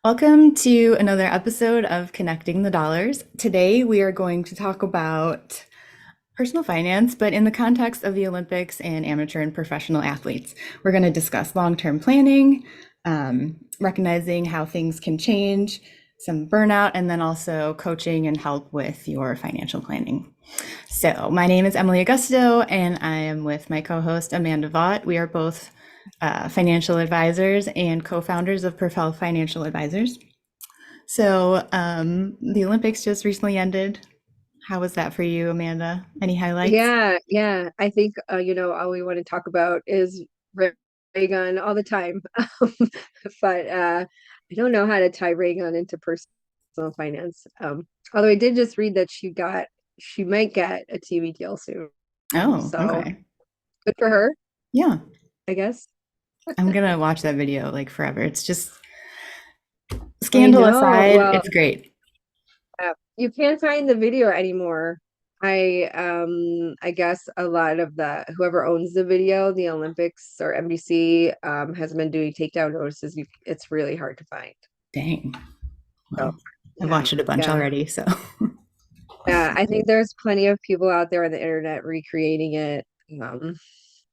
Welcome to another episode of Connecting the Dollars. Today we are going to talk about personal finance, but in the context of the Olympics and amateur and professional athletes. We're going to discuss long-term planning, recognizing how things can change, some burnout, and then also coaching and help with your financial planning. So my name is Emily Augusto, and I am with my co-host Amanda Vaught. We are both financial advisors and co-founders of Propel Financial Advisors. So the Olympics just recently ended. How was that for you, Amanda? Any highlights? Yeah. I think all we want to talk about is ray gun all the time. But I don't know how to tie ray gun into personal finance. Although I did just read that she might get a TV deal soon. Oh, So okay. good for her, Yeah, I guess. I'm gonna watch that video like forever. It's just I scandal know. aside, Well, it's great. you can't find the video anymore. I guess a lot of the whoever owns the video, the Olympics or NBC, has been doing takedown notices. It's really hard to find. Dang. So Well, I've yeah, watched it a bunch yeah. already, so Yeah, I think there's plenty of people out there on the internet recreating it, um,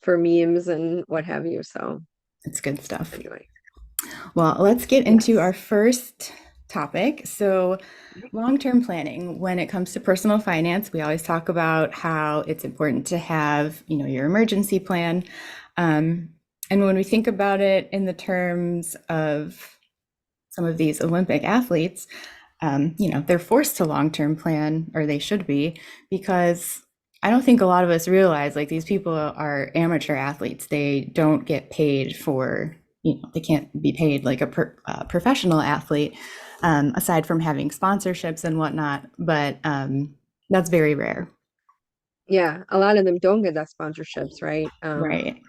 for memes and what have you. So it's good stuff. anyway, Well, let's get into yes. our first topic. So, long-term planning. When it comes to personal finance, we always talk about how it's important to have, your emergency plan. Um, and when we think about it in the terms of some of these Olympic athletes, they're forced to long-term plan, or they should be, because I don't think a lot of us realize like these people are amateur athletes. They don't get paid for, they can't be paid like a professional athlete, aside from having sponsorships and whatnot. But that's very rare. Yeah, a lot of them don't get that sponsorships, right? Right.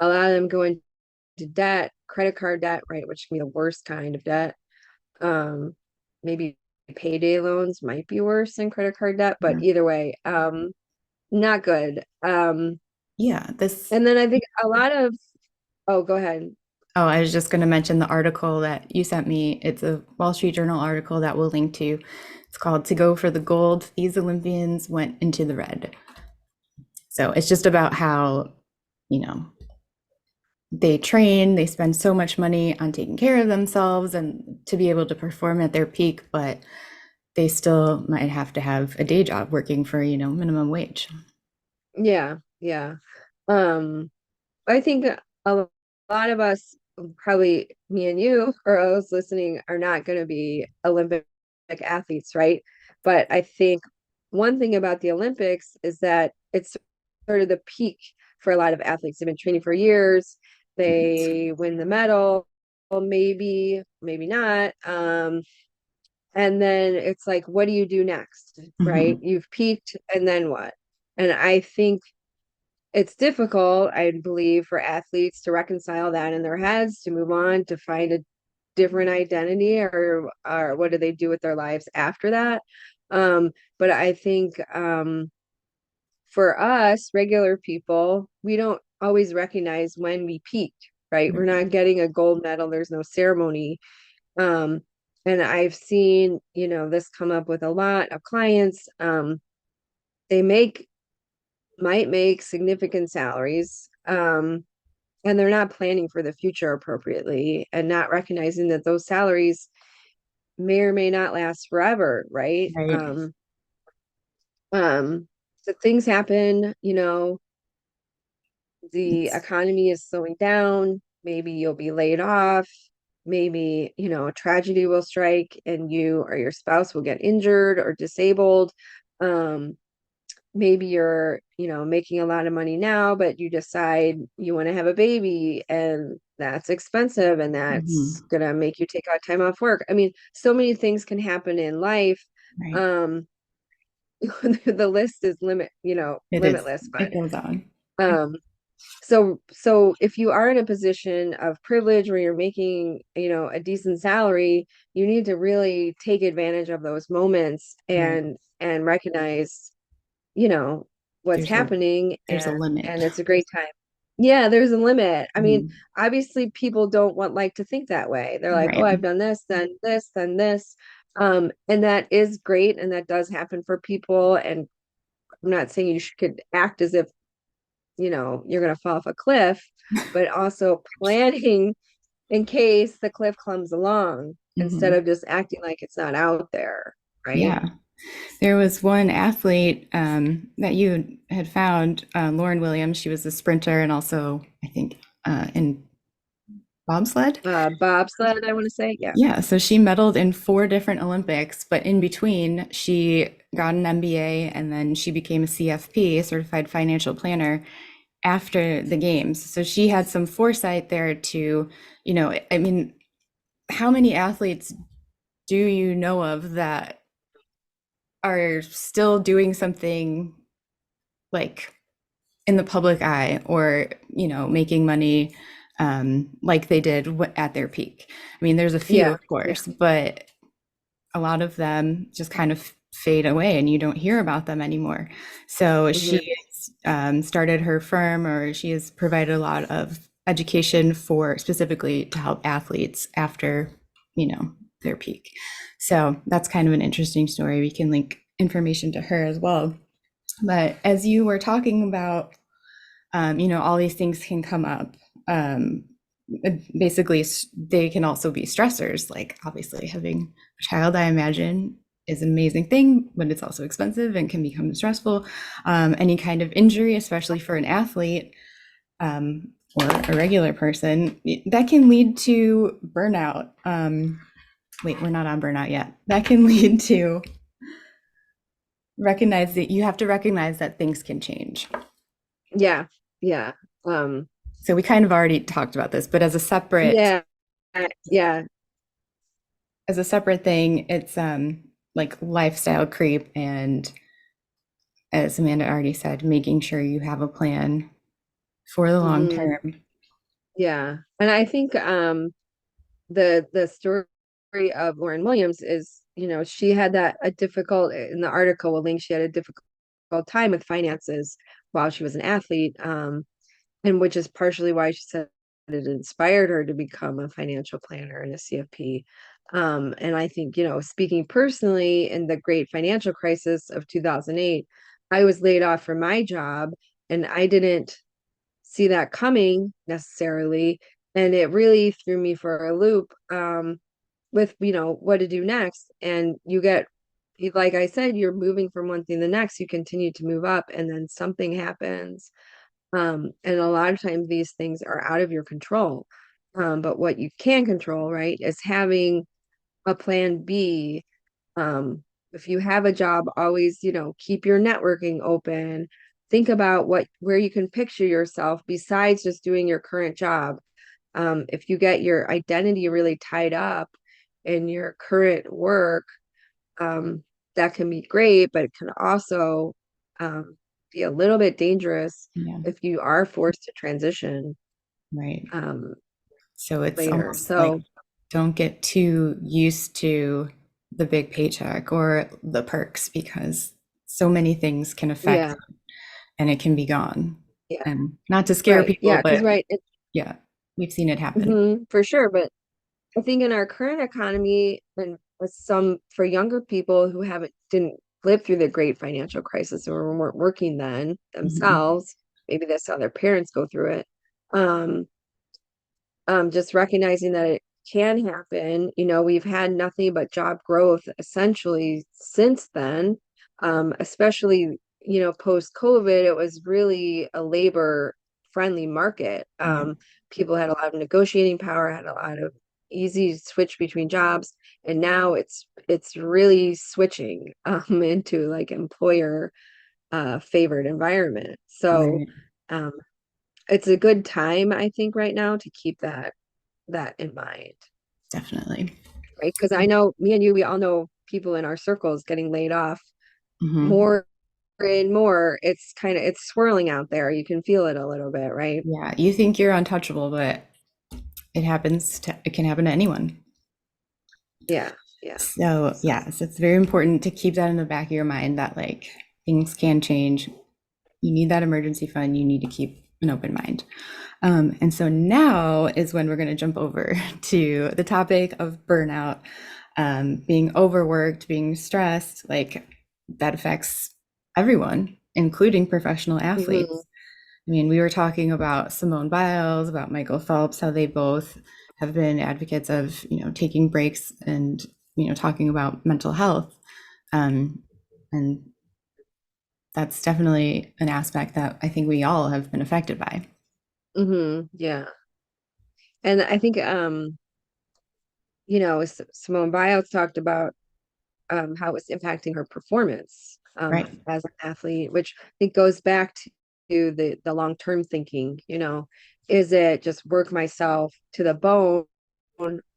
A lot of them go into debt, credit card debt, right, which can be the worst kind of debt. Um, Maybe payday loans might be worse than credit card debt, but Yeah. either way, not good. Yeah. This, And then I think a lot of, oh, go ahead. oh, I was just going to mention the article that you sent me. It's a Wall Street Journal article that we'll link to. It's called To Go for the Gold. These Olympians went into the red. So it's just about how, you know, they train, they spend so much money on taking care of themselves and to be able to perform at their peak, but they still might have to have a day job working for, minimum wage. Yeah. Um, I think a lot of us, probably me and you, or those listening, are not going to be Olympic athletes, right? But I think one thing about the Olympics is that it's sort of the peak for a lot of athletes. They've been training for years. Right. They win the medal, well, maybe not. And then it's like, what do you do next, right? Mhm. You've peaked, and then what? And I think it's difficult, I believe, for athletes to reconcile that in their heads, to move on, to find a different identity, or what do they do with their lives after that? But I think, for us, regular people, we don't always recognize when we peaked, right? We're Right. not getting a gold medal, there's no ceremony. Um, and I've seen, this come up with a lot of clients. They might make significant salaries, and they're not planning for the future appropriately and not recognizing that those salaries may or may not last forever, right? Right. So things happen, the It's economy is slowing down, maybe you'll be laid off, maybe, a tragedy will strike and you or your spouse will get injured or disabled. Um, Maybe you're, making a lot of money now, but you decide you want to have a baby and that's expensive and that's mhm. gonna make you take out time off work. I mean, so many things can happen in life. Right. Um, the list is It is. limitless, but It goes on. um, so if you are in a position of privilege where you're making, a decent salary, you need to really take advantage of those moments Right. and recognize, you know, what's There's a happening, there's a limit. and it's a great time. Yeah, there's a limit. I mean, Mhm. obviously people don't want like to think that way. They're like, oh, Right. I've done this, then this, then this. And that is great, and that does happen for people. And I'm not saying you could act as if, you're gonna fall off a cliff, but also planning in case the cliff comes along instead Hmm. of just acting like it's not out there, right? Yeah. There was one athlete that you had found, Lauren Williams. She was a sprinter and also, I think, in bobsled. Bobsled, I want to say, yeah. Yeah, so she medaled in four different Olympics, but in between, she got an MBA and then she became a CFP, certified financial planner, after the games. So she had some foresight there to, I mean, how many athletes do you know of that are still doing something like in the public eye or, making money like they did at their peak? I mean, there's a few, Yeah, of yeah. course, but a lot of them just kind of fade away and you don't hear about them anymore. So she Hmm. started her firm, or she has provided a lot of education for specifically to help athletes after, their peak. So that's kind of an interesting story. We can link information to her as well. But as you were talking about, all these things can come up. Um, Basically, they can also be stressors. Like obviously, having a child, I imagine, is an amazing thing, but it's also expensive and can become stressful. Any kind of injury, especially for an athlete or a regular person, that can lead to burnout. Wait, we're not on burnout yet. That can lead to recognize that you have to recognize that things can change. Yeah, yeah. Um, So we kind of already talked about this, but yeah, yeah. as a separate thing, it's like lifestyle creep and, as Amanda already said, making sure you have a plan for the long Hmm. term. Yeah. And I think the story of Lauren Williams is, she had that a difficult in the article will link she had a difficult time with finances while she was an athlete. And which is partially why she said it inspired her to become a financial planner and a CFP. And I think, speaking personally, in the great financial crisis of 2008, I was laid off from my job and I didn't see that coming necessarily. And it really threw me for a loop with, what to do next. And like I said, you're moving from one thing to the next, you continue to move up, and then something happens. And a lot of times these things are out of your control. But what you can control, right, is having a plan B. Um, if you have a job, always, keep your networking open. Think about where you can picture yourself besides just doing your current job. If you get your identity really tied up in your current work, um, that can be great, but it can also um, be a little bit dangerous Yeah, if you are forced to transition right. um, So it's later. almost like So, don't get too used to the big paycheck or the perks because so many things can affect yeah, and it can be gone. yeah, And not to scare right. people, Yeah, because, but right, yeah, we've seen it happen. for sure. But I think in our current economy, and with some for younger people who didn't live through the great financial crisis or weren't working then Mhm. themselves, maybe they saw their parents go through it. Um, just recognizing that it can happen. We've had nothing but job growth essentially since then, especially, post COVID, it was really a labor friendly market. Yeah, People had a lot of negotiating power, had a lot of easy switch between jobs, and now it's really switching into like employer favored environment. So right. um, it's a good time, I think, right now to keep that in mind, Definitely. right? Because I know me and you, we all know people in our circles getting laid off Hmm. more and more. It's swirling out there. You can feel it a little bit, right? Yeah, you think you're untouchable, but it can happen to anyone. Yeah, yeah. So, So, yes, it's very important to keep that in the back of your mind that like things can change. You need that emergency fund. You need to keep an open mind. And so now is when we're going to jump over to the topic of burnout, being overworked, being stressed, like that affects everyone, including professional Hmm. athletes. I mean, we were talking about Simone Biles, about Michael Phelps, how they both have been advocates of, taking breaks and, talking about mental health. Um, and that's definitely an aspect that I think we all have been affected by. Yeah. And I think Simone Biles talked about how it's impacting her performance Right. as an athlete, which I think goes back to the long-term thinking, is it just work myself to the bone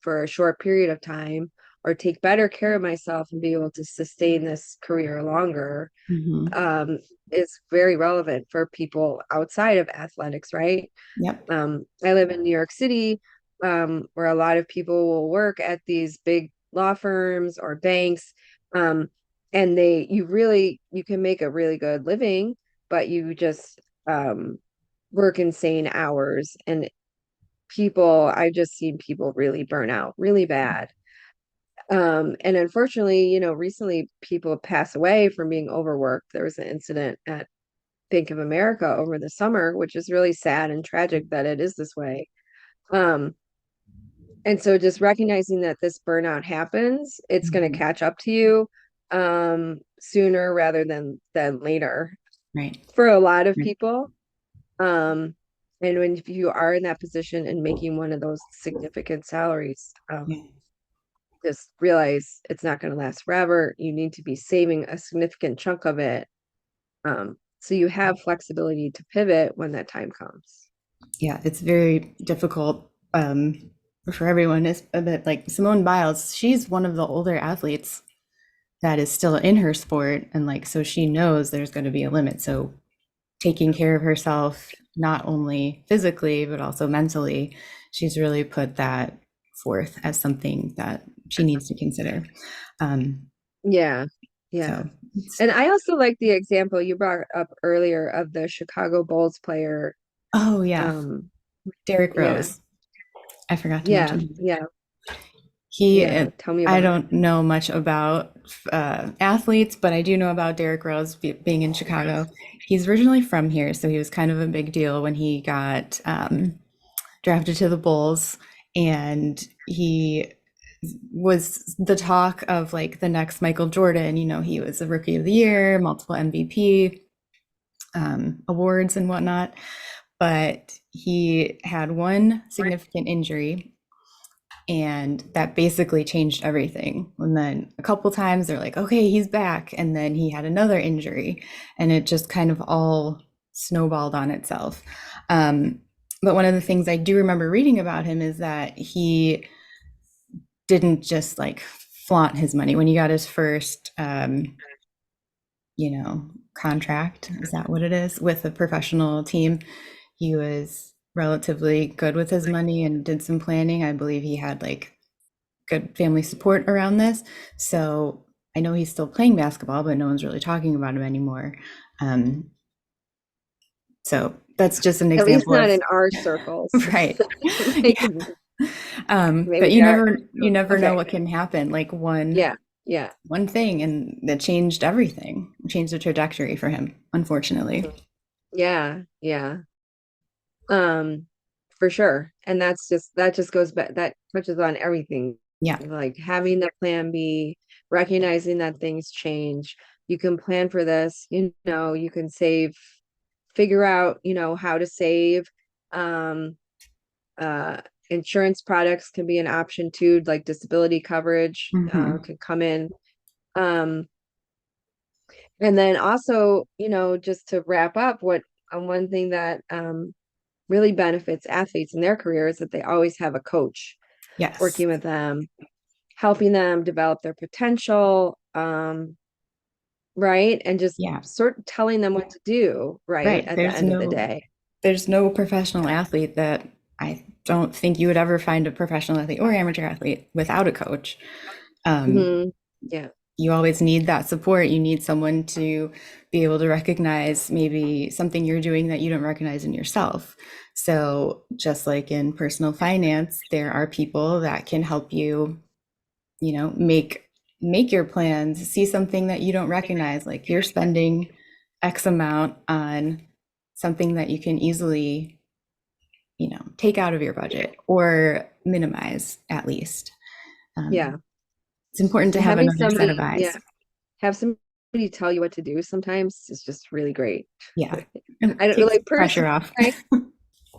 for a short period of time, or take better care of myself and be able to sustain this career longer, Hmm. um, is very relevant for people outside of athletics, right? Yep. I live in New York City, where a lot of people will work at these big law firms or banks. Um, and you can make a really good living, but you just work insane hours. And I've just seen people really burn out really bad. And unfortunately, recently people pass away from being overworked. There was an incident at Bank of America over the summer, which is really sad and tragic that it is this way. Um, and so just recognizing that this burnout happens, it's going to Mhm. catch up to you sooner rather than later Right. for a lot of Right. people. Um, and when if you are in that position and making one of those significant salaries, Yeah. just realize it's not going to last forever. You need to be saving a significant chunk of it, so you have flexibility to pivot when that time comes. Yeah. It's very difficult for everyone. It's a bit like Simone Biles. She's one of the older athletes that is still in her sport. And like, so she knows there's going to be a limit. So taking care of herself, not only physically, but also mentally, she's really put that forth as something that she needs to consider. Um, Yeah, yeah. so, it's, And I also like the example you brought up earlier of the Chicago Bulls player. oh, yeah, Um, Derrick yeah, Rose. I forgot to yeah, mention him. yeah, He, yeah. Tell me I about don't know much about athletes, but I do know about Derrick Rose being in Chicago. He's originally from here, so he was kind of a big deal when he got drafted to the Bulls, and he was the talk of like the next Michael Jordan. He was a Rookie of the Year, multiple MVP awards and whatnot, but he had one significant injury and that basically changed everything. And then a couple times they're like, okay, he's back. And then he had another injury, and it just kind of all snowballed on itself. Um, but one of the things I do remember reading about him is that he didn't just like flaunt his money when he got his first, contract. Is that what it is? With a professional team. He was relatively good with his money and did some planning. I believe he had like good family support around this. So I know he's still playing basketball, but no one's really talking about him anymore. Um, so that's just an at least example not of in our circles. right. Like, Yeah. But maybe you our never know okay. what can happen. Like Yeah, yeah. one thing, and that changed everything, changed the trajectory for him, unfortunately. Mhm. Yeah, yeah. Um, for sure. And that just goes back, that touches on everything. Yeah. Like having the plan B, recognizing that things change. You can plan for this, you can save, figure out, how to save. Um, uh, Insurance products can be an option too, like disability coverage Hmm. could come in. Um, and then also, just to wrap up, one thing that really benefits athletes in their careers that they always have a coach Yes. working with them, helping them develop their potential, right? And just Yeah. sort of telling them what to do, right, Right. at the end of the day. There's no professional athlete that I don't think you would ever find a professional athlete or amateur athlete without a coach. Um, Hmm. Yeah. you always need that support. You need someone to be able to recognize maybe something you're doing that you don't recognize in yourself. So, just like in personal finance, there are people that can help you, make your plans, see something that you don't recognize, like you're spending X amount on something that you can easily, take out of your budget or minimize at least. Yeah. It's important to And have having another set somebody, of eyes. yeah, have somebody tell you what to do sometimes is just really great. Yeah. It I don't takes like pressure personally, off. I,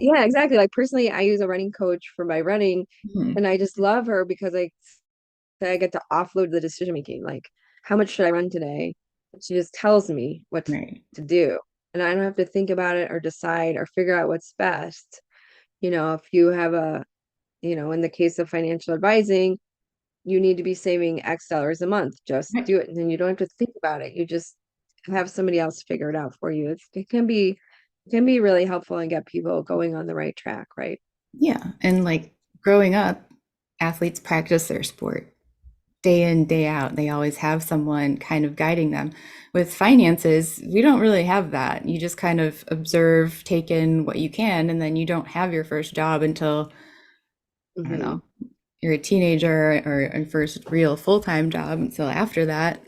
yeah, exactly. Like personally, I use a running coach for my running, Mhm. and I just love her because I get to offload the decision making. Like, how much should I run today? And she just tells me what Right. to do, and I don't have to think about it or decide or figure out what's best. If you have in the case of financial advising, you need to be saving X dollars a month. Just Right. do it. And then you don't have to think about it. You just have somebody else figure it out for you. It can be really helpful and get people going on the right track, right? Yeah. And like growing up, athletes practice their sport day in, day out. They always have someone kind of guiding them. With finances, we don't really have that. You just kind of observe, take in what you can, and then you don't have your first job until, I don't Hmm. know, you're a teenager or a first real full-time job until after that.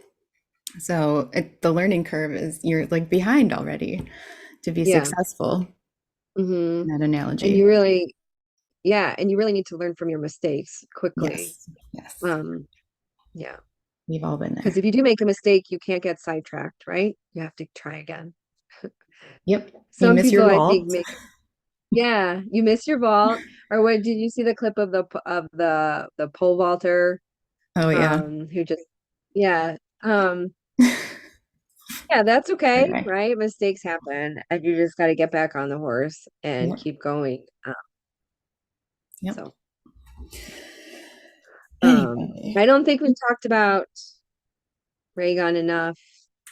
So the learning curve is you're like behind already to be Yeah. successful Hmm. in that And analogy. you really, yeah, and you really need to learn from your mistakes quickly. Yes, yes, Um, yeah. we've all been Because there. if you do make a mistake, you can't get sidetracked, right? You have to try again. Yep, you Some miss your people, I think, vault. make yeah, you miss your vault. Or what did you see the clip of the pole vaulter Oh yeah. who just yeah. Yeah, that's okay, Okay. right? Mistakes happen, and you just got to get back on the horse and Yep. keep going. Yep. So, Anyway. I don't think we talked about Raygun enough,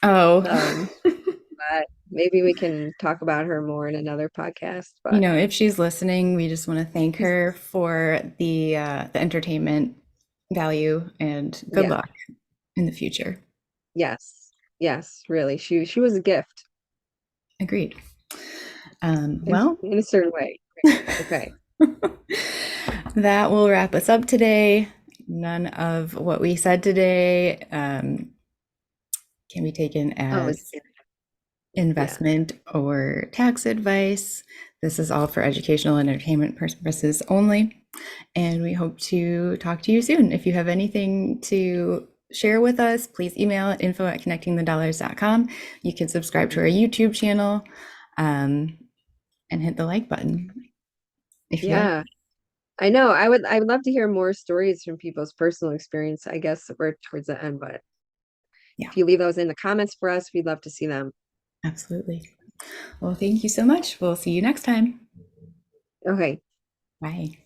Oh, um, but maybe we can talk about her more in another podcast. But if she's listening, we just want to thank she's, her for the entertainment value and good yeah, luck in the future. yes, yes, really, she was a gift Agreed. in Well, in a certain way. Okay. that will wrap us up today. None of what we said today can be taken Oh, as it's yeah, investment or tax advice. This is all for educational and entertainment purposes only. And we hope to talk to you soon. If you have anything to share with us, please email at info@connectingthedollars.com. You can subscribe to our YouTube channel and hit the like button if you like. yeah. I would love to hear more stories from people's personal experience. I guess we're towards the end, but Yeah, if you leave those in the comments for us, we'd love to see them. absolutely. Well, thank you so much. We'll see you next time. Okay. Bye.